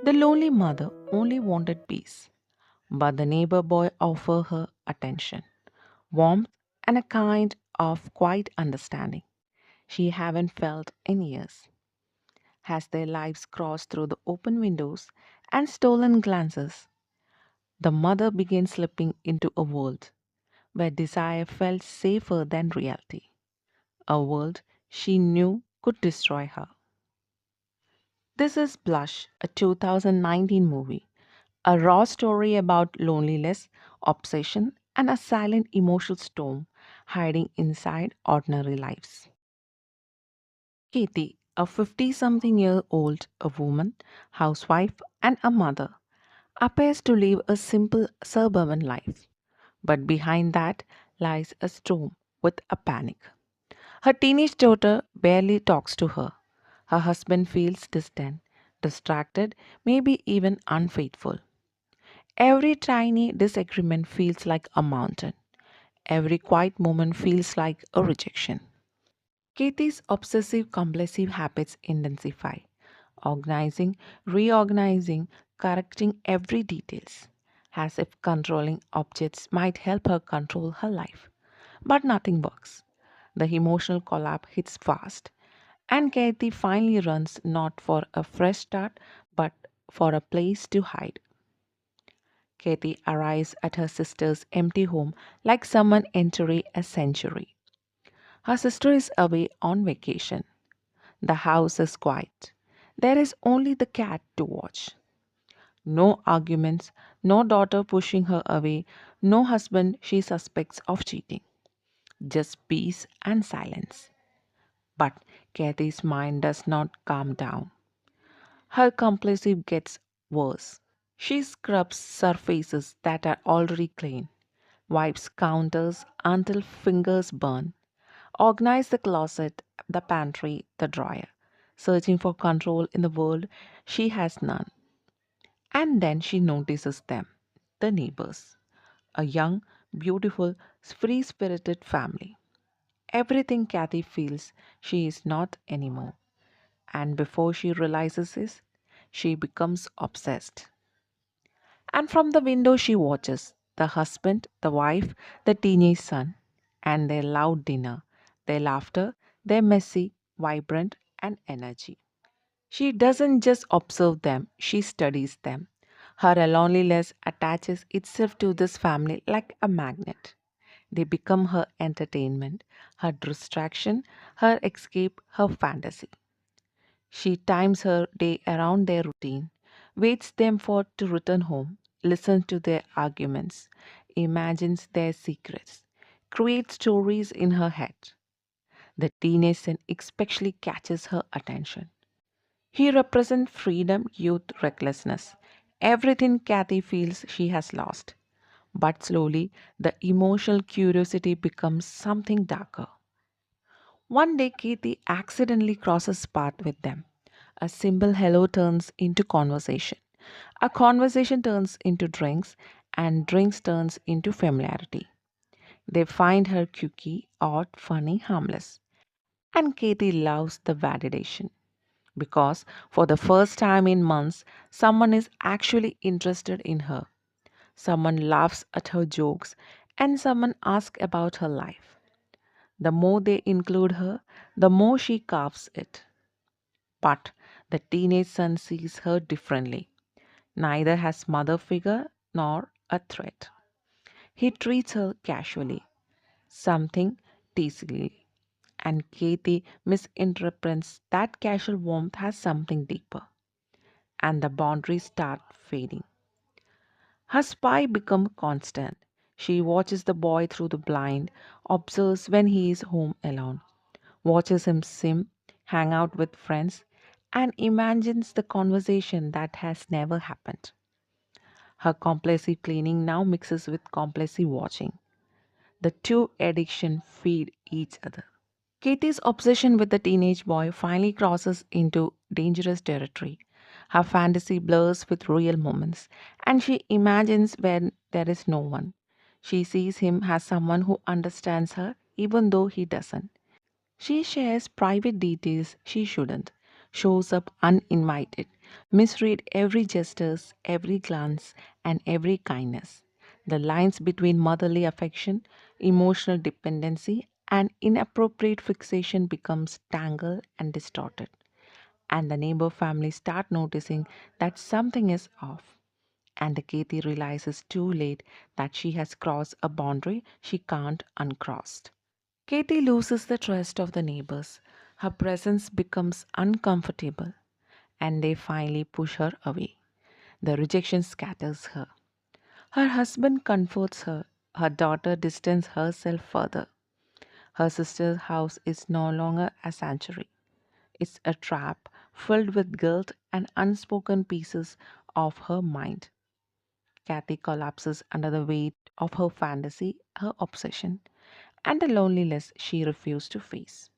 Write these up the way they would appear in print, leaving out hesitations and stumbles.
The lonely mother only wanted peace, but the neighbor boy offered her attention, warmth, and a kind of quiet understanding she haven't felt in years. As their lives crossed through the open windows and stolen glances, the mother began slipping into a world where desire felt safer than reality, a world she knew could destroy her. This is Blush, a 2019 movie, a raw story about loneliness, obsession, and a silent emotional storm hiding inside ordinary lives. Kathy, a 50 something year old a woman, housewife, and a mother, appears to live a simple suburban life. But behind that lies a storm with a panic. Her teenage daughter barely talks to her. Her husband feels distant, distracted, maybe even unfaithful. Every tiny disagreement feels like a mountain. Every quiet moment feels like a rejection. Katie's obsessive compulsive habits intensify, organizing, reorganizing, correcting every details, as if controlling objects might help her control her life. But nothing works. The emotional collapse hits fast, and Kathy finally runs not for a fresh start but for a place to hide. Kathy arrives at her sister's empty home like someone entering a sanctuary. Her sister is away on vacation. The house is quiet. There is only the cat to watch. No arguments, no daughter pushing her away, no husband she suspects of cheating. Just peace and silence. But Kathy's mind does not calm down. Her compulsive gets worse. She scrubs surfaces that are already clean, wipes counters until fingers burn, organizes the closet, the pantry, the drawer, searching for control in the world she has none. And then she notices them, the neighbors, a young, beautiful, free spirited family. Everything Kathy feels she is not anymore. And before she realizes this, she becomes obsessed. And from the window she watches the husband, the wife, the teenage son, and their loud dinner, their laughter, their messy, vibrant, and energy. She doesn't just observe them, she studies them. Her loneliness attaches itself to this family like a magnet. They become her entertainment, her distraction, her escape, her fantasy. She times her day around their routine, waits them for to return home, listens to their arguments, imagines their secrets, creates stories in her head. The teenage son especially catches her attention. He represents freedom, youth, recklessness, everything Kathy feels she has lost. But slowly, the emotional curiosity becomes something darker. One day, Kathy accidentally crosses path with them. A simple hello turns into conversation. A conversation turns into drinks, and drinks turns into familiarity. They find her quirky, odd, funny, harmless. And Katie loves the validation because for the first time in months, someone is actually interested in her. Someone laughs at her jokes, and someone asks about her life. The more they include her, the more she carves it. But the teenage son sees her differently. Neither has mother figure nor a threat. He treats her casually, something teasingly, and Katie misinterprets that casual warmth as something deeper, and the boundaries start fading. Her spy becomes constant. She watches the boy through the blind, observes when he is home alone, watches him sim, hang out with friends, and imagines the conversation that has never happened. Her compulsive cleaning now mixes with compulsive watching. The two addictions feed each other. Katie's obsession with the teenage boy finally crosses into dangerous territory. Her fantasy blurs with real moments, and she imagines when there is no one. She sees him as someone who understands her, even though he doesn't. She shares private details she shouldn't, shows up uninvited, misread every gesture, every glance, and every kindness. The lines between motherly affection, emotional dependency, and inappropriate fixation becomes tangled and distorted. And the neighbor family start noticing that something is off. And the Katie realizes too late that she has crossed a boundary she can't uncross. Katie loses the trust of the neighbors. Her presence becomes uncomfortable, and they finally push her away. The rejection scatters her. Her husband comforts her. Her daughter distances herself further. Her sister's house is no longer a sanctuary. It's a trap filled with guilt and unspoken pieces of her mind. Kathy collapses under the weight of her fantasy, her obsession, and the loneliness she refused to face.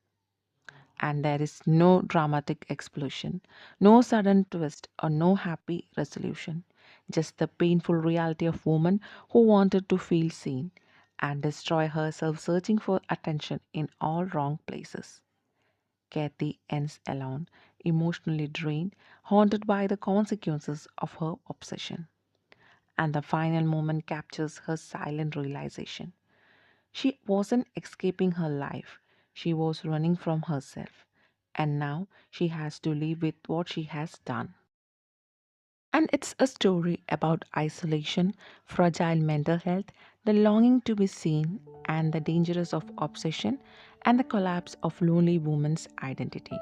And there is no dramatic explosion, no sudden twist, or no happy resolution. Just the painful reality of woman who wanted to feel seen and destroy herself searching for attention in all wrong places. Kathy ends alone, emotionally drained, haunted by the consequences of her obsession. And the final moment captures her silent realization. She wasn't escaping her life, she was running from herself. And now she has to live with what she has done. And it's a story about isolation, fragile mental health, the longing to be seen, and the dangers of obsession and the collapse of lonely woman's identity.